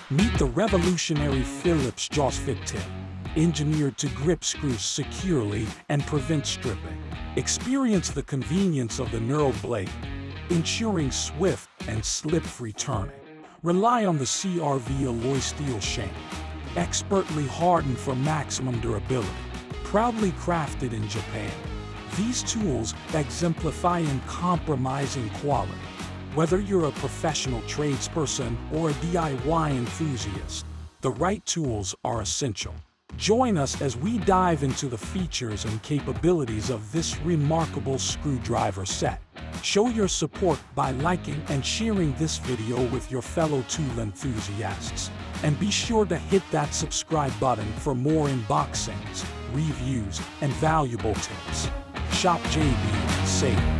Meet the revolutionary Phillips JAWSFIT tip, engineered to grip screws securely and prevent stripping. Experience the convenience of the knurled blade, ensuring swift and slip-free turning. Rely on the CRV alloy steel shank, expertly hardened for maximum durability. Proudly crafted in Japan, these tools exemplify uncompromising quality. Whether you're a professional tradesperson or a DIY enthusiast, the right tools are essential. Join us as we dive into the features and capabilities of this remarkable screwdriver set. Show your support by liking and sharing this video with your fellow tool enthusiasts. And be sure to hit that subscribe button for more unboxings, reviews, and valuable tips. Shop JB, save.